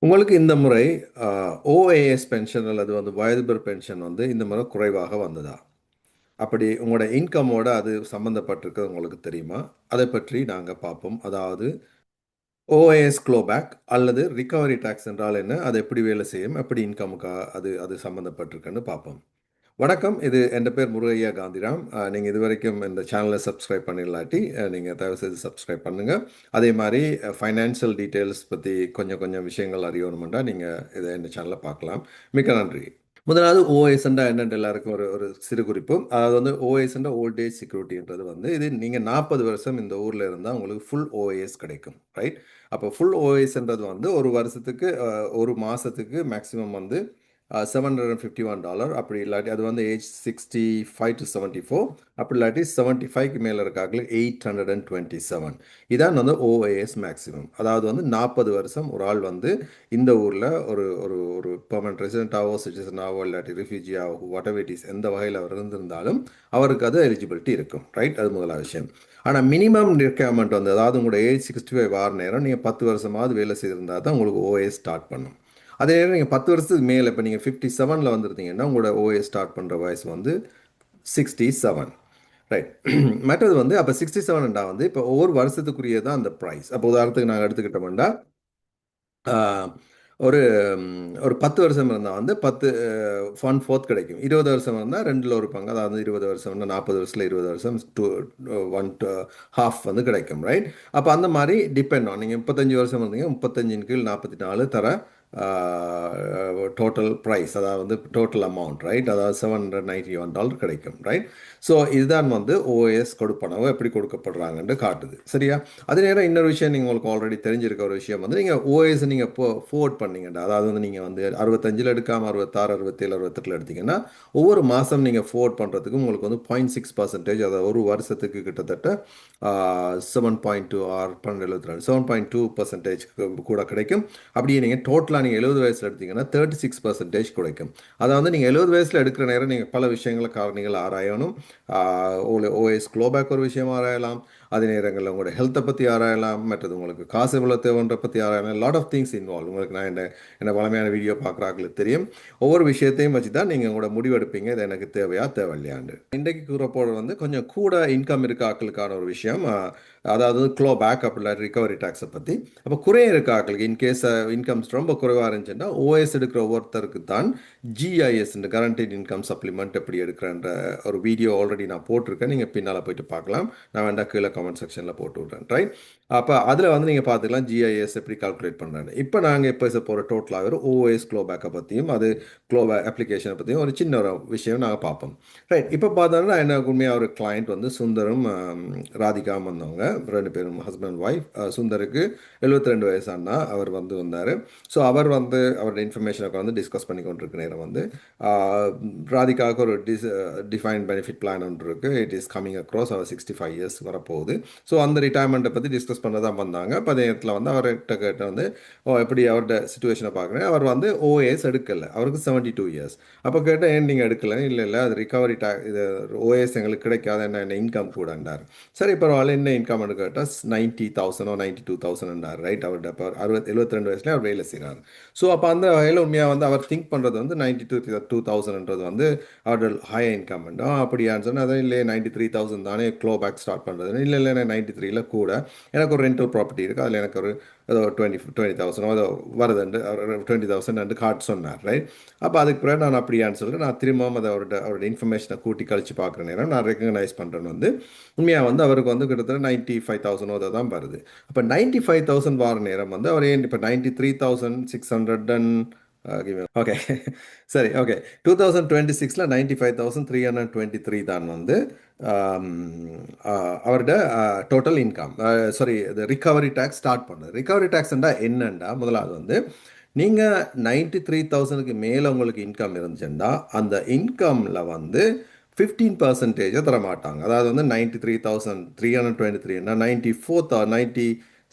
உங்களுக்கு இந்த முறை ஓஏஎஸ் பென்ஷன் அல்லது வயதுபர் பென்ஷன் இந்த முறை குறைவாக வந்ததா? அப்படி உங்களோட இன்கமோட அது சம்மந்தப்பட்டிருக்கிறது உங்களுக்கு தெரியுமா? அதை பற்றி நாங்க பார்ப்போம். அதாவது ஓஏஎஸ் க்ளோபேக் அல்லது ரிகவரி டாக்ஸ் என்றால் என்ன? அது எப்படி வேலை செய்யும்? எப்படி இன்கமுக்கு அது அது சம்மந்தப்பட்டிருக்குன்னு பார்ப்போம். வணக்கம். என் பேர் முருகையா காந்திராம். நீங்கள் இதுவரைக்கும் இந்த சேனலை சப்ஸ்கிரைப் பண்ணிடலாட்டி நீங்கள் தயவுசெய்து சப்ஸ்கிரைப் பண்ணுங்கள். அதே மாதிரி ஃபைனான்சியல் டீட்டெயில்ஸ் பற்றி கொஞ்சம் கொஞ்சம் விஷயங்கள் அறியணுமெண்டா நீங்கள் இதை இந்த சேனலில் பார்க்கலாம். மிக்க நன்றி. முதலாவது ஓஎஸ்ண்டா என்னென்று எல்லாருக்கும் ஒரு ஒரு சிறு குறிப்பு. அதாவது ஓஎஸ்ண்டா ஓல்ட் ஏஜ் செக்யூரிட்டின்றது இது நீங்கள் 40 வருஷம் இந்த ஊரில் இருந்தால் உங்களுக்கு ஃபுல் ஓஎஸ் கிடைக்கும், ரைட்? அப்போ ஃபுல் ஓஎஸ்ன்றது ஒரு வருஷத்துக்கு ஒரு மாதத்துக்கு மேக்ஸிமம் $751. அப்படி இல்லாட்டி அது ஏஜ் 65 to 74. அப்படி இல்லாட்டி 75க்கு மேலே இருக்காங்களே 827. இதான் ஓஏஎஸ் மேக்ஸிமம். அதாவது 40 வருஷம் ஒரு ஆள் இந்த ஊரில் ஒரு ஒரு ஒரு பெர்மனன்ட் ரெசிடென்ட்டாவோ சிட்டிசனாவோ இல்லாட்டி ரிஃப்யூஜியாவோ வாட் எவர் இட் இஸ் எந்த வகையில் அவர் இருந்திருந்தாலும் அவருக்கு அது எலிஜிபிலிட்டி இருக்கும், ரைட்? அது முதலாவது விஷயம். ஆனால் மினிமம் ரிக்யர்மெண்ட் அதாவது உங்களோட ஏஜ் 65 ஆறு நேரம் நீங்கள் 10 வருஷமாவது வேலை செய்திருந்தால் தான் உங்களுக்கு ஓஏஎஸ் ஸ்டார்ட் பண்ணும். அதே நேரம் நீங்கள் 10 வருஷத்துக்கு மேலே இப்போ நீங்கள் 57 வந்துருந்தீங்கன்னா உங்களோட ஓஏஎஸ் ஸ்டார்ட் பண்ணுற வயசு 67, ரைட்? மற்றது அப்போ 67 இப்போ ஒவ்வொரு வருஷத்துக்குரியதான் அந்த ப்ரைஸ். அப்போ உதாரணத்துக்கு நாங்கள் எடுத்துக்கிட்டோம்னா ஒரு ஒரு 10 வருஷம் இருந்தால் 10 1/4 கிடைக்கும். 20 வருஷம் இருந்தால் ரெண்டில் ஒரு பங்கு, அதாவது 20 வருஷம்னா 40 வருஷத்தில் 20 வருஷம் 1/2 கிடைக்கும், ரைட்? அப்போ அந்த மாதிரி டிபெண்ட் ஆன் நீங்கள் 35 வருஷம் இருந்தீங்க 35 கீழ் 44 தர டோட்டல் ப்ரைஸ், அதாவது டோட்டல் அமௌண்ட், ரைட்? அதாவது $791 கிடைக்கும், ரைட்? ஸோ இதுதான் ஓஎஸ் கொடுப்பனவு எப்படி கொடுக்கப்படுறாங்கன்னு காட்டுது, சரியா? அதே நேரம் இன்னொரு விஷயம் நீங்கள் உங்களுக்கு ஆல்ரெடி தெரிஞ்சிருக்க ஒரு விஷயம் நீங்கள் ஓஎஸ் நீங்கள் ஃபோர்ட் பண்ணீங்கடா, அதாவது நீங்கள் 65 எடுக்காமல் 66, 67, 68 எடுத்தீங்கன்னா ஒவ்வொரு மாதம் நீங்கள் ஃபோர்ட் பண்ணுறதுக்கு உங்களுக்கு 0.6%, அதாவது ஒரு வருஷத்துக்கு கிட்டத்தட்ட 7.2 ஆர் 12 7.2% கூட கிடைக்கும். அப்படியே நீங்கள் டோட்டலாக நீங்கள் 70 வயசில் எடுத்தீங்கன்னா 36% கிடைக்கும். அதாவது நீங்கள் 70 வயசில் எடுக்கிற நேரம் நீங்கள் பல விஷயங்களை காரணிகள் ஆராயணும். ஓஎஸ் க்ளோபேக் ஒரு விஷயம் ஆராயலாம், அதே நேரங்களில் உங்களோட ஹெல்த்தை பற்றி ஆராயலாம், மற்றது உங்களுக்கு காசு எவ்வளோ தேவைன்ற பற்றி ஆராயலாம். Lot of things involve. உங்களுக்கு நான் என்ன பழமையான வீடியோ பார்க்குறாங்களுக்கு தெரியும். ஒவ்வொரு விஷயத்தையும் வச்சு தான் நீங்கள் உங்களோட முடிவெடுப்பீங்க, இது எனக்கு தேவையா தேவையில்லையாண்டு. இன்றைக்கு கூறப்போட கொஞ்சம் கூட இன்கம் இருக்க ஆக்களுக்கான ஒரு விஷயம், அதாவது க்ளோபேக் அப்படி இல்லாட்டி ரிகவரி டாக்ஸை பற்றி. அப்போ குறைய இருக்க ஆக்களுக்கு இன்கேஸ் இன்கம்ஸ் ரொம்ப குறைவாக இருந்துச்சுன்னா ஓஎஸ் எடுக்கிற ஒவ்வொருத்தருக்கு தான் ஜிஐஎஸ் இந்த கரண்டட் இன்கம் சப்ளிமெண்ட் எப்படி எடுக்கிறன்ற ஒரு வீடியோ ஆல்ரெடி நான் போட்டிருக்கேன். நீங்கள் பின்னால் போயிட்டு பார்க்கலாம். நான் வேண்டாம் கீழே கமெண்ட் செக்ஷனில் போட்டு விட்றேன், ரைட்? அப்போ அதில் நீங்கள் பார்த்துக்கலாம் ஜிஐஎஸ் எப்படி கால்குலேட் பண்ணுறாங்க. இப்போ நாங்கள் பேச போகிற டோட்டலாக ஒரு ஓஎஸ் க்ளோபேக்கை பற்றியும் அது க்ளோபேக் அப்ளிகேஷனை பற்றியும் ஒரு சின்ன ஒரு விஷயம் நாங்கள் பார்ப்போம், ரைட்? இப்போ பார்த்தோன்னா என்ன உண்மையாக ஒரு கிளைண்ட் சுந்தரும் ராதிகாவும் வந்தவங்க, ரெண்டு பேரும் ஹஸ்பண்ட் ஒய்ஃப். சுந்தருக்கு 72 வயசானா அவர் வந்தார். ஸோ அவர் அவரோட இன்ஃபர்மேஷனை டிஸ்கஸ் பண்ணி கொண்டிருக்க நேரம் ராதிகாவுக்கு ஒரு டிஃபைன் பெனிஃபிட் பிளான் ஒன்று இருக்குது. It is coming across our 65 years வரப்போகுது. ஸோ அந்த ரிட்டையர்மெண்ட்டை பற்றி டிஸ்கஸ் பண்ண தான் வந்தாங்க. அப்போ அதே நேரத்தில் அவர்கிட்ட கேட்ட எப்படி அவரோட சுச்சுவேஷனை பார்க்குறேன். அவர் ஓஏஎஸ் எடுக்கலை, அவருக்கு 72 இயர்ஸ். அப்போ கேட்டால் ஏன் நீங்கள் எடுக்கலை? இல்லை அது ரிகவரி இது ஓஏஎஸ் எங்களுக்கு கிடைக்காத என்ன இன்கம் கூடண்டார். சரி பரவாயில்ல, என்ன இன்கம் கேட்டால் 90,000 92,000, ரைட்? அவர்கிட்ட இப்போ 72 வயசுலேயே அவர் வேலை செய்கிறார். ஸோ அப்போ அந்த வகையில் உண்மையாக அவர் திங்க் பண்ணுறது 92,000 அவரோட ஹை இன்கம் அப்படியான்னு சொன்னால் அதை இல்லை 93,000 தானே க்ளோபேக் ஸ்டார்ட் பண்ணுறது. இல்லை 93ல் கூட எனக்கு ஒரு ரெண்டல் ப்ராப்பர்ட்டி இருக்குது, அதில் எனக்கு ஒரு ஏதோ 20,000 ஏதோ வருதுண்டு 20,000 கார்டு சொன்னார், ரைட்? அப்போ அதுக்கு பிறகு நான் அப்படியான்னு சொல்லிட்டு நான் திரும்பவும் அதை அவரோட இன்ஃபர்மேஷனை கூட்டி கழிச்சு பார்க்குற நேரம் நான் ரெக்கக்னைஸ் பண்ணுறேன்னு உண்மையாக அவருக்கு கிட்டத்தட்ட 95,000 தான் வருது. அப்போ 95,000 வார நேரம் அவர் ஏன் இப்போ 93,600 ஓகே சரி ஓகே 2026ல் 95,323 தான் அவரோட டோட்டல் இன்கம். சாரி, இது ரிகவரி டேக்ஸ் ஸ்டார்ட் பண்ணுது. ரிகவரி டேக்ஸ்ண்டா என்னண்டா, முதலாவது நீங்கள் 93,000க்கு மேலே உங்களுக்கு இன்கம் இருந்துச்சுன்னா அந்த இன்கமில் 15% தர மாட்டாங்க. அதாவது 93,323 94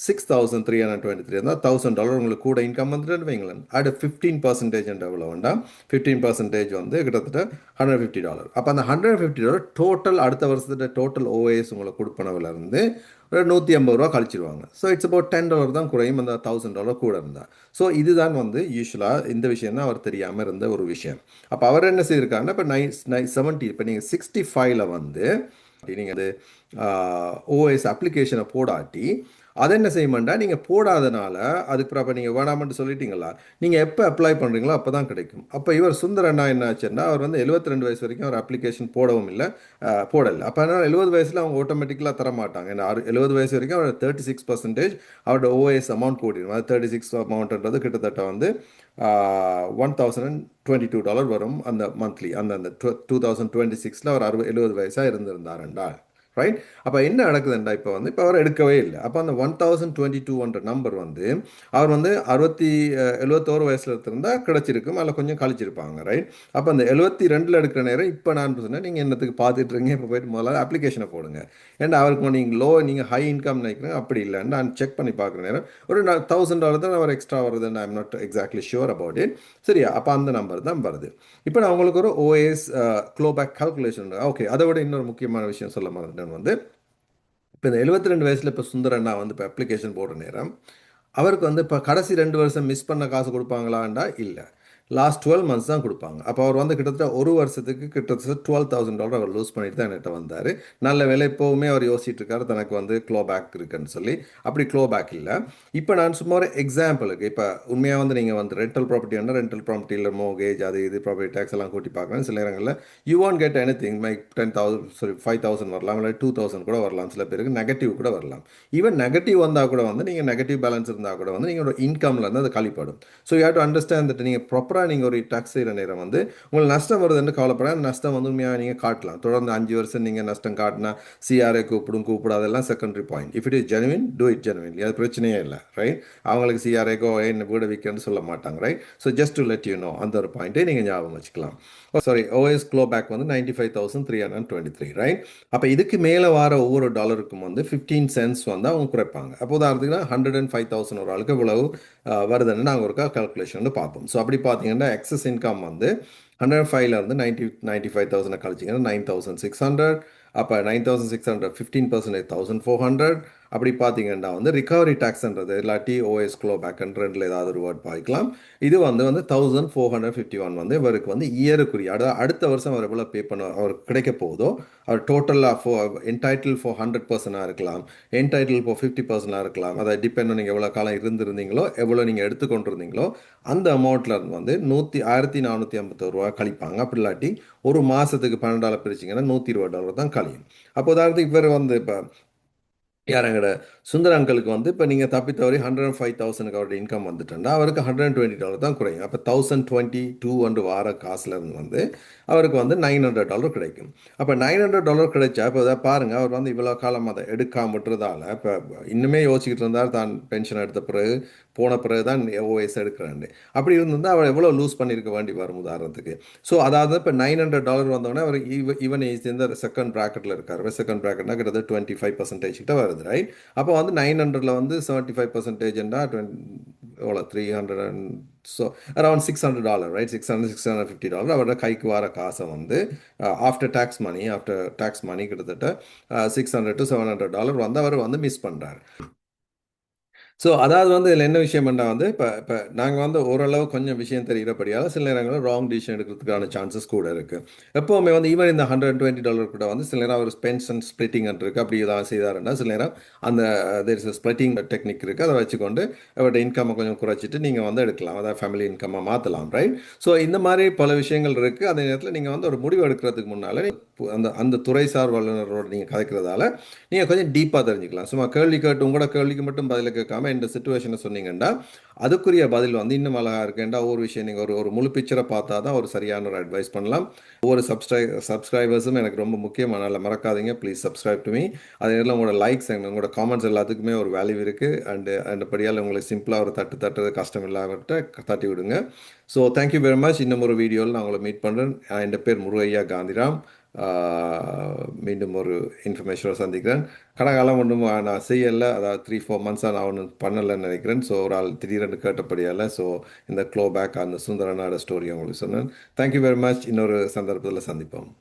$6,323 இருந்தால் $1,000 உங்களுக்கு கூட இன்கம் வந்துட்டு வைங்களேன். அடுத்து 15% எவ்வளோ வேண்டாம், 15% வந்து கிட்டத்தட்ட $150. அப்போ அந்த $150 டோட்டல் அடுத்த வருஷத்துல டோட்டல் ஓஏஎஸ் உங்களுக்கு கொடுப்பனவுலேருந்து ஒரு $150 கழிச்சிருவாங்க. ஸோ இட்ஸ் அபவுட் $10 தான் குறையும் அந்த $1,000 கூட இருந்தால். ஸோ இதுதான் வந்து யூஸ்வலாக இந்த விஷயம் தான் அவர் தெரியாமல் இருந்த ஒரு விஷயம். அப்போ அவர் என்ன செய்திருக்காருன்னா இப்போ 70 இப்போ நீங்கள் 65ல் வந்து நீங்கள் அது ஓஎஸ் அப்ளிகேஷனை போடாட்டி அதை என்ன செய்ய மாட்டா நீங்கள் போடாதனால அதுக்கு அப்போ நீங்கள் வேணாமன்ட்டு சொல்லிட்டீங்களா, நீங்கள் எப்போ அப்ளை பண்ணுறீங்களோ அப்போ தான் கிடைக்கும். அப்போ இவர் சுந்தர் அண்ணா என்ன ஆச்சுன்னா அவர் வந்து 72 வயசு வரைக்கும் அவர் அப்ளிகேஷன் போடவும் இல்லை, போடலை. அப்போ அதனால் 70 வயசில் அவங்க ஆட்டோமேட்டிக்கலாக தர மாட்டாங்க. ஏன்னா 70 வயசு வரைக்கும் அவர் 36% அவரோட ஓஎஸ் அமௌண்ட் கூடிடும். அது 36 அமௌண்ட்ன்றது கிட்டத்தட்ட வந்து $1,022 வரும் அந்த மந்த்லி. அந்த 2026ல் அவர் 70 வயசாக இருந்திருந்தாருண்டா, ரைட். அப்போ என்ன நடக்குதுண்டா, இப்போ வந்து இப்போ அவர் எடுக்கவே இல்லை. அப்போ அந்த 1022 நம்பர் வந்து அவர் வந்து 71 வயசில் இருந்தால் கிடச்சிருக்கும், அதில் கொஞ்சம் கழிச்சிருப்பாங்க, ரைட். அப்போ அந்த 72ல் எடுக்கிற நேரம் இப்போ நான் சொன்னேன் நீங்கள் என்னத்துக்கு பார்த்துட்டு இருக்கீங்க, இப்போ போயிட்டு முதல்ல அப்ளிகேஷனை போடுங்க. ஏன்னா அவருக்கு நீங்கள் ஹை இன்கம் நினைக்கிறேன், அப்படி இல்லை. நான் செக் பண்ணி பார்க்குற நேரம் ஒரு $1,000 தான் அவர் எக்ஸ்ட்ரா வருதுன்னு I'm not exactly sure about it. சரியா, அப்போ அந்த நம்பர் தான் வருது. இப்போ நான் உங்களுக்கு ஒரு ஓஎஸ் க்ளோபேக் கால்குலேஷன். ஓகே, அதை விட இன்னொரு முக்கியமான விஷயம் சொல்ல மறந்துட்டேன். வந்து இப்போ இந்த 72 வயசில் இப்போ சுந்தர் அண்ணா வந்து இப்போ அப்ளிகேஷன் போடுற நேரம் அவருக்கு வந்து இப்போ கடைசி 2 வருஷம் மிஸ் பண்ண காசு கொடுப்பாங்களாண்டா இல்லை, லாஸ்ட் 12 மந்த்ஸ் தான் கொடுப்பாங்க. அப்போ அவர் வந்து கிட்டத்தட்ட ஒரு வருஷத்துக்கு கிட்டத்தட்ட $12,000 அவர் லூஸ் பண்ணிட்டு தான் என்கிட்ட வந்தார். நல்ல வேலை இப்போவுமே அவர் யோசிச்சுட்டு இருக்காரு தனக்கு வந்து க்ளோ பேக் இருக்குன்னு சொல்லி. அப்படி க்ளோ பேக் இல்லை. இப்போ நான் சும்மா ஒரு எக்ஸாம்பிளுக்கு இப்போ உண்மையாக வந்து நீங்கள் வந்து ரெண்டல் ப்ராப்பர்ட்டி ரெண்டல் ப்ராப்பர்ட்டியில் மோகேஜ் அது இது ப்ராப்பர்ட்டி டேக்ஸ் எல்லாம் கூட்டி பார்க்குறேன். சில நேரங்களில் you want get anything make 10,000 5,000 வரலாம், இல்லை 2,000 கூட வரலாம். சில பேருக்கு நெகட்டிவ் கூட வரலாம். ஈவன் நெகட்டிவ் வந்தால் கூட வந்து நீங்கள் நெகட்டிவ் பேலன்ஸ் இருந்தால் கூட வந்து நீங்களோட இன்கம்ல இருந்து அது கழிப்படும். So you have to understand that நீங்கள் ப்ராப்பராக நீங்கள் ஒரு டாக்ஸ் செய்கிற நேரம் வந்து உங்களுக்கு நஷ்டம் வருதுன்னு கவலைப்பட, நஷ்டம் வந்து உண்மையாக நீங்கள் காட்டலாம். தொடர்ந்து 5 வருஷம் நீங்கள் நஷ்டம் காட்டினா சிஆர்ஏ கூப்பிடாதெல்லாம் secondary point. If it is genuine, do it genuinely, அது பிரச்சனையே இல்லை, ரைட். அவங்களுக்கு சிஆர்ஏக்கோ என்ன வீடு விற்கன்னு சொல்ல மாட்டாங்க, right. So just to let you know, அந்த ஒரு பாயிண்ட்டை நீங்கள் ஞாபகம் வச்சுக்கலாம். சாரி, ஓஎஸ் க்ளோ பேக் வந்து 95,323, ரைட். அப்போ இதுக்கு மேலே வர ஒவ்வொரு டாலருக்கும் வந்து 15 சென்ட்ஸ் வந்து அவங்க குறைப்பாங்க. அப்போ உதாரணத்துக்கு 105,000 ஒரு ஆளுக்கு இவ்வளவு வருதுன்னு நாங்கள் ஒரு கால்குலேஷன் வந்து பார்ப்போம். ஸோ அப்படி பார்த்தீங்கன்னா எக்ஸஸ் இன்கம் வந்து 105ல இருந்து 95,000 கழிச்சிங்கன்னா 9,600. அப்போ 9,600 15% 1,400. அப்படி பார்த்தீங்கன்னா வந்து ரிகவரி டேக்ஸ்ன்றது இல்லாட்டி ஓஎஸ் க்ளோ பேக்ன்ற ரெண்டில் ஏதாவது ஒரு வேர்ட் பாய்க்கலாம். இது வந்து 1,451 வந்து இவருக்கு வந்து இயருக்குரிய அடுத்த வருஷம் அவர் எவ்வளோ பே பண்ண அவருக்கு கிடைக்க போகுதோ, அவர் டோட்டலாக என்டைட்டில் ஃபார் 100% இருக்கலாம், என்டைட்டில் ஃபார் 50% இருக்கலாம். அதை டிபெண்ட் நீங்கள் எவ்வளோ காலம் இருந்திருந்தீங்களோ, எவ்வளோ நீங்கள் எடுத்துக்கொண்டிருந்தீங்களோ அந்த அமௌண்ட்டில் இருந்து வந்து 1,451 கழிப்பாங்க. அப்படி இல்லாட்டி ஒரு மாதத்துக்கு $12 பிரிச்சிங்கன்னா $120 தான் கழியும். அப்போ உதாரணத்துக்கு இவர் வந்து இப்போ யாரங்கட சுந்தர் அங்கிளுக்கு வந்து இப்போ நீங்கள் தப்பி தவறி 105,000 அவருடைய இன்கம் வந்துட்டா அவருக்கு $120 தான் குறையும். அப்போ 1,022 வந்து வார காசுல இருந்து வந்து அவருக்கு வந்து $900 கிடைக்கும். அப்போ $900 கிடைச்சா இப்போ அதை பாருங்கள், அவர் வந்து இவ்வளோ காலம் அதை எடுக்காம விட்டுறதால இப்போ இன்னுமே யோசிச்சுக்கிட்டு இருந்தார் தான் பென்ஷன் எடுத்த பிறகு போன பிறகு தான் ஓஎஸ் எடுக்கிறாண்டு. அப்படி இருந்திருந்தால் அவர் எவ்வளோ லூஸ் பண்ணியிருக்க வேண்டி வரும் உதாரணத்துக்கு. ஸோ அதாவது இப்போ $900 வந்தோடனே அவர் ஈவன் ஏஜ் இந்த செகண்ட் ப்ராக்கெட்டில் இருக்கார். செகண்ட் ப்ராக்கெட்னா கிட்டத்தட்ட 25% கிட்ட வருது, ரைட். அப்போ வந்து 900ல் வந்து 75%ண்டா எவ்வளோ 300 ஸோ அரௌண்ட் $600, ரைட். $650 அவரோட கைக்கு வர காசை வந்து ஆஃப்டர் டேக்ஸ் மணி கிட்டத்தட்ட $600 to $700 வந்து அவர் வந்து மிஸ் பண்ணுறாரு. ஸோ அதாவது வந்து இதில் என்ன விஷயம் பண்ணால் வந்து இப்போ நாங்கள் வந்து ஓரளவு கொஞ்சம் விஷயம் தெரிகிறபடியால் சில நேரங்களில் ராங் டிசிஷன் எடுக்கிறதுக்கான சான்சஸ் கூட இருக்குது. எப்போவுமே வந்து ஈவன் இந்த $120 கூட வந்து சில நேரம் ஒரு பென்ஷன் ஸ்ப்ளிட்டிங் இருக்குது. அப்படி ஏதாவது செய்தாருன்னா சில நேரம் அந்த தேர் இஸ் ஸ்ப்ளிட்டிங் டெக்னிக் இருக்குது. அதை வச்சுக்கொண்டு அவரோட இன்கம்மை கொஞ்சம் குறைச்சிட்டு நீங்கள் வந்து எடுக்கலாம், அதாவது ஃபேமிலி இன்கம்மை மாற்றலாம், ரைட். ஸோ இந்த மாதிரி பல விஷயங்கள் இருக்குது. அதே நேரத்தில் நீங்கள் வந்து ஒரு முடிவு எடுக்கிறதுக்கு முன்னால் அந்த அந்த துறைசார் வல்லுநரோடு நீங்கள் கதைக்கிறதால நீங்கள் கொஞ்சம் டீப்பாக தெரிஞ்சுக்கலாம். சும்மா கேள்வி கேட்டு உங்களோட கேள்விக்கு மட்டும் பதில் கேட்காம இந்த சிச்சுவேஷனை சொன்னீங்கன்னா அதுக்குரிய பதில் வந்து இன்னும் அழகாக இருக்கேன்டா. ஒவ்வொரு விஷயம் நீங்கள் ஒரு முழு பிக்சரை பார்த்தா தான் ஒரு சரியான ஒரு அட்வைஸ் பண்ணலாம். ஒவ்வொரு சப்ஸ்கிரைபர்ஸும் எனக்கு ரொம்ப முக்கியமான, மறக்காதீங்க ப்ளீஸ் சப்ஸ்கிரைப் டு மீ. அதே நேரத்தில் உங்களோட லைக்ஸ் உங்களோட காமெண்ட்ஸ் எல்லாத்துக்குமே ஒரு வேல்யூ இருக்குது. அண்ட் படியால் உங்களுக்கு சிம்பிளாக ஒரு தட்டுறது கஷ்டம் இல்லாமட்ட தட்டி விடுங்க. So thank you very much. இன்னும் ஒரு வீடியோவில் நான் உங்களை மீட் பண்ணுறேன். என் பேர் முருகையா காந்திராம். மீண்டும் ஒரு இன்ஃபர்மேஷனோட சந்திக்கிறேன். கடகாலம் ஒன்றும் நான் செய்யலை, அதாவது 3-4 மந்த்ஸாக நான் ஒன்றும் பண்ணலைன்னு நினைக்கிறேன். ஸோ ஒரு ஆள் திடீரென்று கேட்டபடியால் ஸோ இந்த க்ளோ பேக் அந்த சுந்தரனோட ஸ்டோரி உங்களுக்கு சொன்னேன். Thank you very much. இன்னொரு சந்தர்ப்பத்தில் சந்திப்போம்.